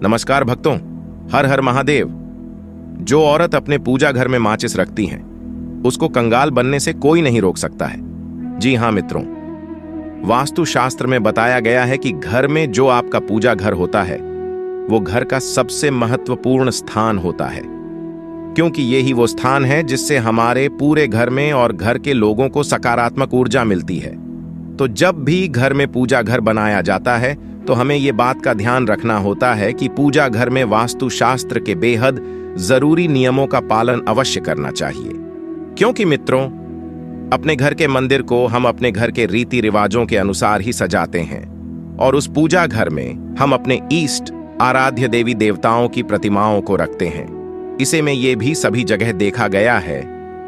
नमस्कार भक्तों, हर हर महादेव। जो औरत अपने पूजा घर में माचिस रखती हैं, उसको कंगाल बनने से कोई नहीं रोक सकता है। जी हां मित्रों, वास्तु शास्त्र में बताया गया है कि घर में जो आपका पूजा घर होता है वो घर का सबसे महत्वपूर्ण स्थान होता है, क्योंकि यही वो स्थान है जिससे हमारे पूरे घर में और घर के लोगों को सकारात्मक ऊर्जा मिलती है। तो जब भी घर में पूजा घर बनाया जाता है तो हमें ये बात का ध्यान रखना होता है कि पूजा घर में वास्तु शास्त्र के बेहद जरूरी नियमों का पालन अवश्य करना चाहिए। क्योंकि मित्रों, अपने घर के मंदिर को हम अपने घर के रीति रिवाजों के अनुसार ही सजाते हैं और उस पूजा घर में हम अपने इष्ट आराध्य देवी देवताओं की प्रतिमाओं को रखते हैं। इसे में ये भी सभी जगह देखा गया है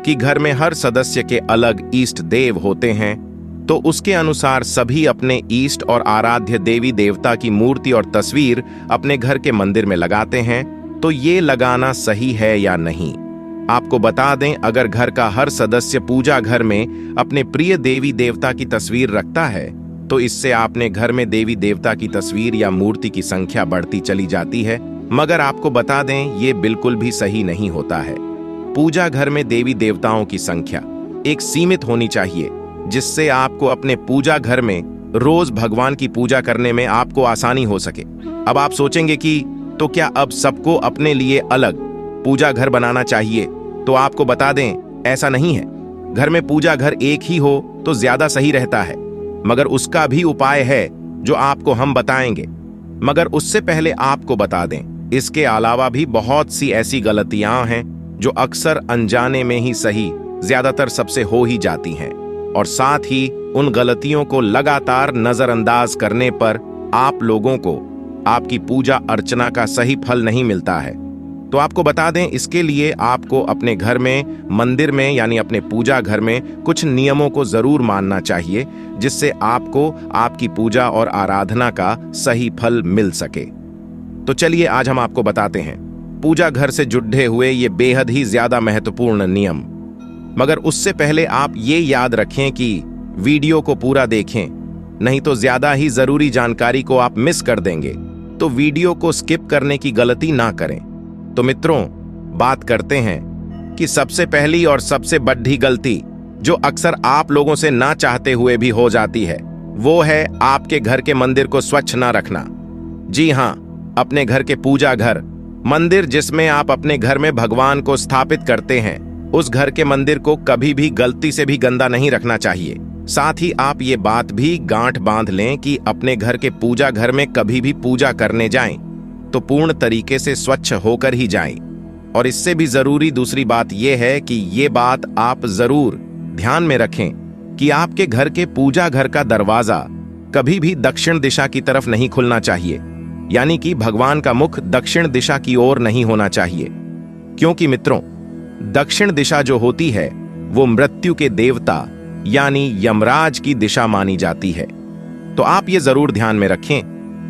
कि घर में हर सदस्य के अलग इष्ट देव होते हैं, तो उसके अनुसार सभी अपने इष्ट और आराध्य देवी देवता की मूर्ति और तस्वीर अपने घर के मंदिर में लगाते हैं। तो ये लगाना सही है या नहीं, आपको बता दें, अगर घर का हर सदस्य पूजा घर में अपने प्रिय देवी देवता की तस्वीर रखता है तो इससे आपने घर में देवी देवता की तस्वीर या मूर्ति की संख्या बढ़ती चली जाती है। मगर आपको बता दें, ये बिल्कुल भी सही नहीं होता है। पूजा घर में देवी देवताओं की संख्या एक सीमित होनी चाहिए, जिससे आपको अपने पूजा घर में रोज भगवान की पूजा करने में आपको आसानी हो सके। अब आप सोचेंगे कि तो क्या अब सबको अपने लिए अलग पूजा घर बनाना चाहिए? तो आपको बता दें, ऐसा नहीं है। घर में पूजा घर एक ही हो तो ज्यादा सही रहता है, मगर उसका भी उपाय है जो आपको हम बताएंगे। मगर उससे पहले आपको बता दें, इसके अलावा भी बहुत सी ऐसी गलतियां हैं जो अक्सर अनजाने में ही सही ज्यादातर सबसे हो ही जाती हैं, और साथ ही उन गलतियों को लगातार नजरअंदाज करने पर आप लोगों को आपकी पूजा अर्चना का सही फल नहीं मिलता है। तो आपको बता दें, इसके लिए आपको अपने घर में मंदिर में यानी अपने पूजा घर में कुछ नियमों को जरूर मानना चाहिए, जिससे आपको आपकी पूजा और आराधना का सही फल मिल सके। तो चलिए आज हम आपको बताते हैं पूजा घर से जुड़े हुए ये बेहद ही ज्यादा महत्वपूर्ण नियम। मगर उससे पहले आप ये याद रखें कि वीडियो को पूरा देखें, नहीं तो ज्यादा ही जरूरी जानकारी को आप मिस कर देंगे। तो वीडियो को स्किप करने की गलती ना करें। तो मित्रों, बात करते हैं कि सबसे पहली और सबसे बड़ी गलती जो अक्सर आप लोगों से ना चाहते हुए भी हो जाती है, वो है आपके घर के मंदिर को स्वच्छ ना रखना। जी हां, अपने घर के पूजा घर मंदिर जिसमें आप अपने घर में भगवान को स्थापित करते हैं, उस घर के मंदिर को कभी भी गलती से भी गंदा नहीं रखना चाहिए। साथ ही आप ये बात भी गांठ बांध लें कि अपने घर के पूजा घर में कभी भी पूजा करने जाएं तो पूर्ण तरीके से स्वच्छ होकर ही जाएं। और इससे भी जरूरी दूसरी बात यह है कि ये बात आप जरूर ध्यान में रखें कि आपके घर के पूजा घर का दरवाजा कभी भी दक्षिण दिशा की तरफ नहीं खुलना चाहिए, यानी कि भगवान का मुख दक्षिण दिशा की ओर नहीं होना चाहिए। क्योंकि मित्रों, दक्षिण दिशा जो होती है वो मृत्यु के देवता यानी यमराज की दिशा मानी जाती है। तो आप ये जरूर ध्यान में रखें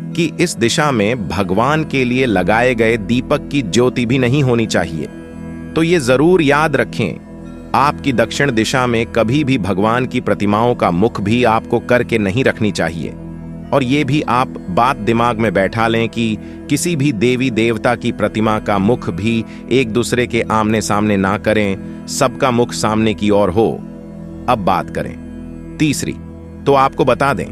कि इस दिशा में भगवान के लिए लगाए गए दीपक की ज्योति भी नहीं होनी चाहिए। तो ये जरूर याद रखें, आपकी दक्षिण दिशा में कभी भी भगवान की प्रतिमाओं का मुख भी आपको करके नहीं रखनी चाहिए। और ये भी आप बात दिमाग में बैठा लें कि किसी भी देवी देवता की प्रतिमा का मुख भी एक दूसरे के आमने सामने ना करें, सबका मुख सामने की ओर हो। अब बात करें तीसरी, तो आपको बता दें,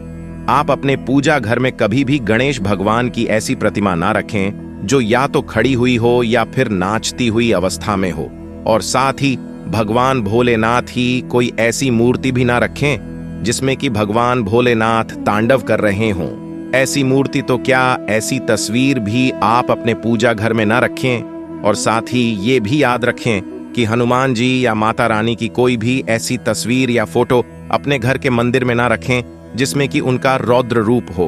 आप अपने पूजा घर में कभी भी गणेश भगवान की ऐसी प्रतिमा ना रखें जो या तो खड़ी हुई हो या फिर नाचती हुई अवस्था में हो। और साथ ही भगवान भोलेनाथ ही कोई ऐसी मूर्ति भी ना रखें जिसमें कि भगवान भोलेनाथ तांडव कर रहे हों। ऐसी मूर्ति तो क्या, ऐसी तस्वीर भी आप अपने पूजा घर में ना रखें। और साथ ही ये भी याद रखें कि हनुमान जी या माता रानी की कोई भी ऐसी तस्वीर या फोटो अपने घर के मंदिर में ना रखें जिसमें कि उनका रौद्र रूप हो।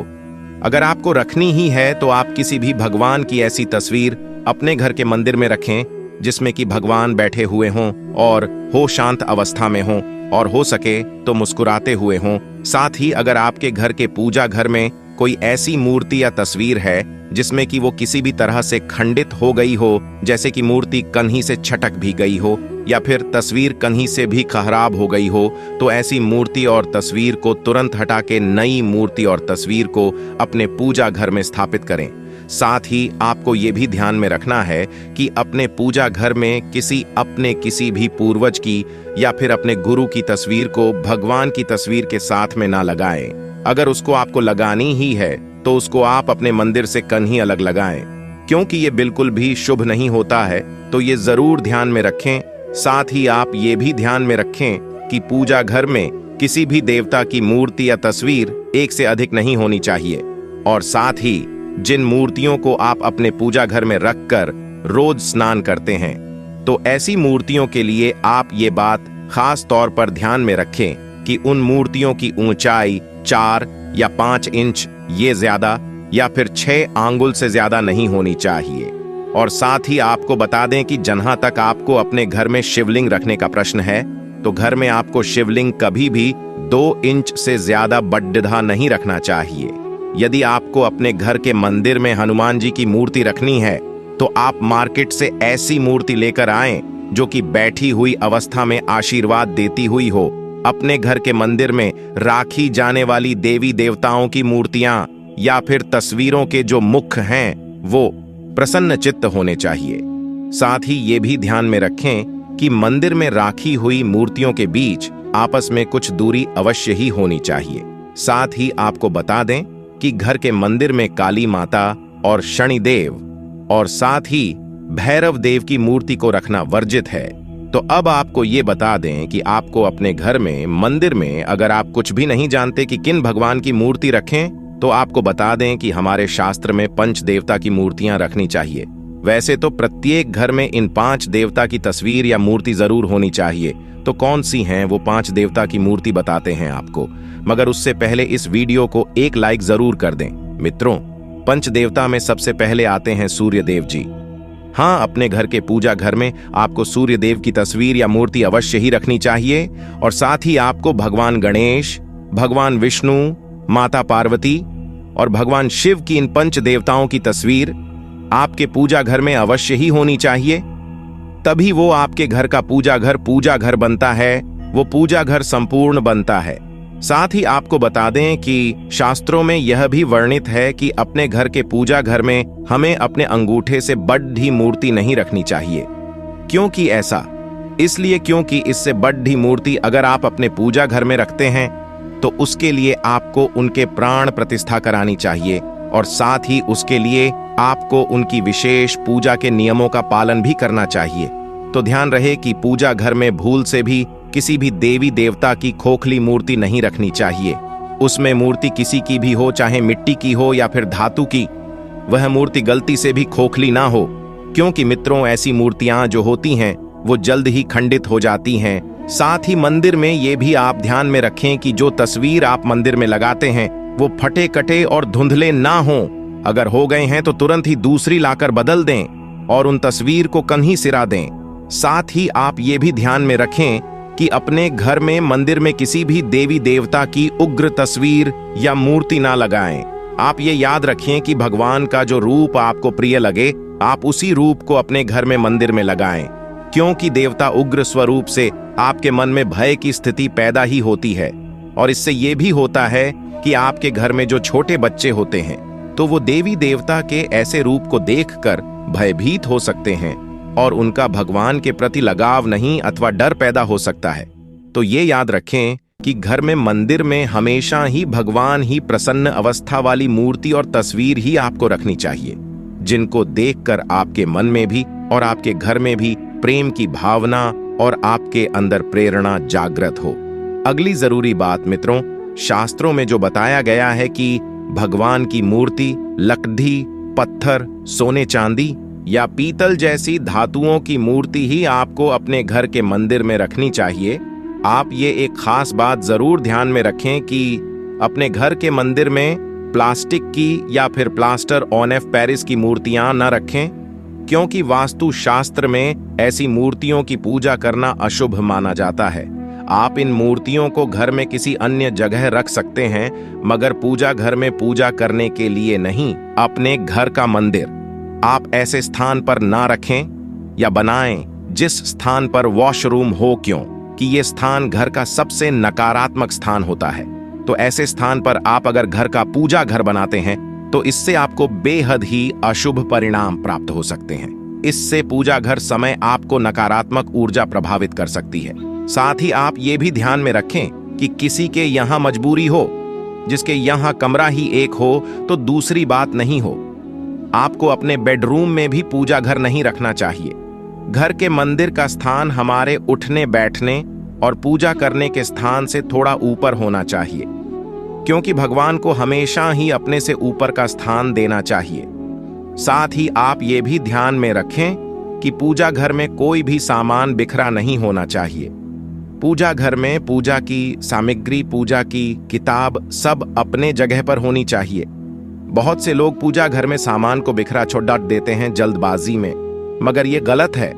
अगर आपको रखनी ही है तो आप किसी भी भगवान की ऐसी तस्वीर अपने घर के मंदिर में रखें जिसमें कि भगवान बैठे हुए हों और हो शांत अवस्था में हों, और हो सके तो मुस्कुराते हुए हों। साथ ही अगर आपके घर के पूजा घर में कोई ऐसी मूर्ति या तस्वीर है जिसमें कि वो किसी भी तरह से खंडित हो गई हो, जैसे कि मूर्ति कन्ही से छटक भी गई हो या फिर तस्वीर कन्ही से भी खराब हो गई हो, तो ऐसी मूर्ति और तस्वीर को तुरंत हटा के नई मूर्ति और तस्वीर को अपने पूजा घर में स्थापित करें। साथ ही आपको ये भी ध्यान में रखना है कि अपने पूजा घर में किसी भी पूर्वज की या फिर अपने गुरु की तस्वीर को भगवान की तस्वीर के साथ में ना लगाएं। अगर उसको आपको लगानी ही है तो उसको आप अपने मंदिर से कहीं अलग लगाएं, क्योंकि ये बिल्कुल भी शुभ नहीं होता है। तो ये जरूर ध्यान में रखें। साथ ही आप ये भी ध्यान में रखें कि पूजा घर में किसी भी देवता की मूर्ति या तस्वीर एक से अधिक नहीं होनी चाहिए। और साथ ही जिन मूर्तियों को आप अपने पूजा घर में रखकर रोज स्नान करते हैं, तो ऐसी मूर्तियों के लिए आप ये बात खास तौर पर ध्यान में रखें कि उन मूर्तियों की ऊंचाई 4 या 5 इंच ये ज्यादा या फिर 6 आंगुल से ज्यादा नहीं होनी चाहिए। और साथ ही आपको बता दें कि जहां तक आपको अपने घर में शिवलिंग रखने का प्रश्न है, तो घर में आपको शिवलिंग कभी भी 2 इंच से ज्यादा बड्ढा नहीं रखना चाहिए। यदि आपको अपने घर के मंदिर में हनुमान जी की मूर्ति रखनी है, तो आप मार्केट से ऐसी मूर्ति लेकर आएं जो कि बैठी हुई अवस्था में आशीर्वाद देती हुई हो। अपने घर के मंदिर में राखी जाने वाली देवी देवताओं की मूर्तियां या फिर तस्वीरों के जो मुख हैं वो प्रसन्न चित्त होने चाहिए। साथ ही ये भी ध्यान में रखें कि मंदिर में राखी हुई मूर्तियों के बीच आपस में कुछ दूरी अवश्य ही होनी चाहिए। साथ ही आपको बता दें कि घर के मंदिर में काली माता और शनिदेव और साथ ही भैरव देव की मूर्ति को रखना वर्जित है। तो अब आपको ये बता दें कि आपको अपने घर में मंदिर में अगर आप कुछ भी नहीं जानते कि किन भगवान की मूर्ति रखें, तो आपको बता दें कि हमारे शास्त्र में 5 देवता की मूर्तियां रखनी चाहिए। वैसे तो प्रत्येक घर में इन 5 देवता की तस्वीर या मूर्ति जरूर होनी चाहिए। तो कौन सी हैं वो 5 देवता की मूर्ति बताते हैं आपको, मगर उससे पहले इस वीडियो को एक लाइक जरूर कर दें। मित्रों, 5 देवता में सबसे पहले आते हैं सूर्य देव जी। हाँ, अपने घर के पूजा घर में आपको सूर्य देव की तस्वीर या मूर्ति अवश्य ही रखनी चाहिए। और साथ ही आपको भगवान गणेश, भगवान विष्णु, माता पार्वती और भगवान शिव की इन 5 देवताओं की तस्वीर आपके पूजा घर में अवश्य ही होनी चाहिए। तभी वो आपके घर का पूजा घर बनता है, वो पूजा घर संपूर्ण बनता है। साथ ही आपको बता दें कि शास्त्रों में यह भी वर्णित है कि अपने घर के पूजा घर में हमें अपने अंगूठे से बड़ी मूर्ति नहीं रखनी चाहिए। क्योंकि ऐसा इसलिए क्योंकि इससे बड़ी मूर्ति अगर आप अपने पूजा घर में रखते हैं तो उसके लिए आपको उनके प्राण प्रतिष्ठा करानी चाहिए। और साथ ही उसके लिए आपको उनकी विशेष पूजा के नियमों का पालन भी करना चाहिए। तो ध्यान रहे कि पूजा घर में भूल से भी किसी भी देवी देवता की खोखली मूर्ति नहीं रखनी चाहिए। उसमें मूर्ति किसी की भी हो, चाहे मिट्टी की हो या फिर धातु की, वह मूर्ति गलती से भी खोखली ना हो। क्योंकि मित्रों, ऐसी मूर्तियां जो होती हैं वो जल्द ही खंडित हो जाती हैं। साथ ही मंदिर में ये भी आप ध्यान में रखें कि जो तस्वीर आप मंदिर में लगाते हैं वो फटे कटे और धुंधले ना हों। अगर हो गए हैं तो तुरंत ही दूसरी लाकर बदल दें और उन तस्वीर को कहीं सिरा दें। साथ ही आप ये भी ध्यान में रखें कि अपने घर में मंदिर में किसी भी देवी देवता की उग्र तस्वीर या मूर्ति ना लगाएं। आप ये याद रखें कि भगवान का जो रूप आपको प्रिय लगे, आप उसी रूप को अपने घर में मंदिर में लगाएं। क्योंकि देवता उग्र स्वरूप से आपके मन में भय की स्थिति पैदा ही होती है। और इससे ये भी होता है कि आपके घर में जो छोटे बच्चे होते हैं तो वो देवी देवता के ऐसे रूप को देखकर भयभीत हो सकते हैं और उनका भगवान के प्रति लगाव नहीं अथवा डर पैदा हो सकता है। तो ये याद रखें कि घर में मंदिर में हमेशा ही भगवान ही प्रसन्न अवस्था वाली मूर्ति और तस्वीर ही आपको रखनी चाहिए, जिनको देखकर आपके मन में भी और आपके घर में भी प्रेम की भावना और आपके अंदर प्रेरणा जागृत हो। अगली जरूरी बात मित्रों, शास्त्रों में जो बताया गया है कि भगवान की मूर्ति लकड़ी, पत्थर, सोने चांदी या पीतल जैसी धातुओं की मूर्ति ही आपको अपने घर के मंदिर में रखनी चाहिए। आप ये एक खास बात जरूर ध्यान में रखें कि अपने घर के मंदिर में प्लास्टिक की या फिर प्लास्टर ऑन एफ पेरिस की मूर्तियां न रखें, क्योंकि वास्तु शास्त्र में ऐसी मूर्तियों की पूजा करना अशुभ माना जाता है। आप इन मूर्तियों को घर में किसी अन्य जगह रख सकते हैं, मगर पूजा घर में पूजा करने के लिए नहीं। अपने घर का मंदिर आप ऐसे स्थान पर ना रखें या बनाएं जिस स्थान पर वॉशरूम हो, क्यों कि ये स्थान घर का सबसे नकारात्मक स्थान होता है। तो ऐसे स्थान पर आप अगर घर का पूजा घर बनाते हैं तो इससे आपको बेहद ही अशुभ परिणाम प्राप्त हो सकते हैं। इससे पूजा घर समय आपको नकारात्मक ऊर्जा प्रभावित कर सकती है। साथ ही आप ये भी ध्यान में रखें कि किसी के यहाँ मजबूरी हो, जिसके यहाँ कमरा ही एक हो तो दूसरी बात नहीं हो। आपको अपने बेडरूम में भी पूजा घर नहीं रखना चाहिए। घर के मंदिर का स्थान हमारे उठने बैठने और पूजा करने के स्थान से थोड़ा ऊपर होना चाहिए, क्योंकि भगवान को हमेशा ही अपने से ऊपर का स्थान देना चाहिए। साथ ही आप ये भी ध्यान में रखें कि पूजा घर में कोई भी सामान बिखरा नहीं होना चाहिए। पूजा घर में पूजा की सामग्री, पूजा की किताब सब अपने जगह पर होनी चाहिए। बहुत से लोग पूजा घर में सामान को बिखरा छोड़ देते हैं जल्दबाजी में, मगर ये गलत है।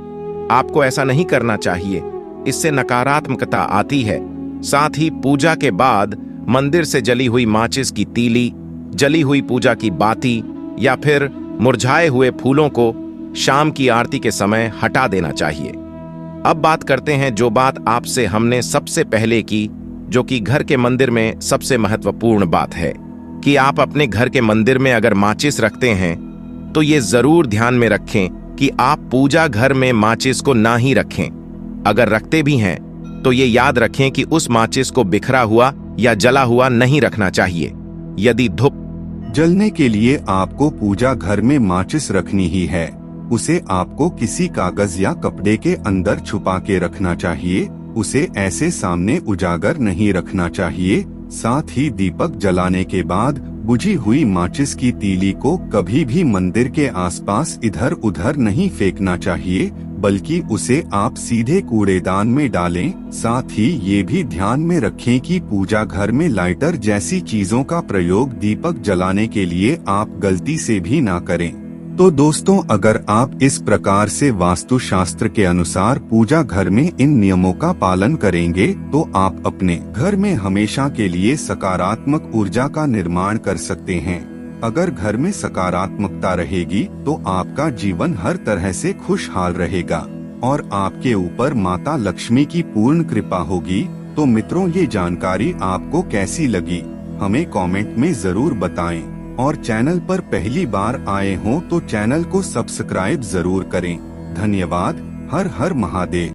आपको ऐसा नहीं करना चाहिए, इससे नकारात्मकता आती है। साथ ही पूजा के बाद मंदिर से जली हुई माचिस की तीली, जली हुई पूजा की बाती या फिर मुरझाए हुए फूलों को शाम की आरती के समय हटा देना चाहिए। अब बात करते हैं जो बात आपसे हमने सबसे पहले की, जो कि घर के मंदिर में सबसे महत्वपूर्ण बात है कि आप अपने घर के मंदिर में अगर माचिस रखते हैं तो ये जरूर ध्यान में रखें कि आप पूजा घर में माचिस को ना ही रखें। अगर रखते भी हैं तो ये याद रखें कि उस माचिस को बिखरा हुआ या जला हुआ नहीं रखना चाहिए। यदि धूप जलने के लिए आपको पूजा घर में माचिस रखनी ही है, उसे आपको किसी कागज या कपड़े के अंदर छुपा के रखना चाहिए। उसे ऐसे सामने उजागर नहीं रखना चाहिए। साथ ही दीपक जलाने के बाद बुझी हुई माचिस की तीली को कभी भी मंदिर के आसपास इधर उधर नहीं फेंकना चाहिए, बल्कि उसे आप सीधे कूड़ेदान में डालें। साथ ही ये भी ध्यान में रखें कि पूजा घर में लाइटर जैसी चीजों का प्रयोग दीपक जलाने के लिए आप गलती से भी ना करें। तो दोस्तों, अगर आप इस प्रकार से वास्तुशास्त्र के अनुसार पूजा घर में इन नियमों का पालन करेंगे तो आप अपने घर में हमेशा के लिए सकारात्मक ऊर्जा का निर्माण कर सकते हैं। अगर घर में सकारात्मकता रहेगी तो आपका जीवन हर तरह से खुशहाल रहेगा और आपके ऊपर माता लक्ष्मी की पूर्ण कृपा होगी। तो मित्रों, ये जानकारी आपको कैसी लगी हमें कमेंट में जरूर बताएं, और चैनल पर पहली बार आए हों तो चैनल को सब्सक्राइब जरूर करें। धन्यवाद। हर हर महादेव।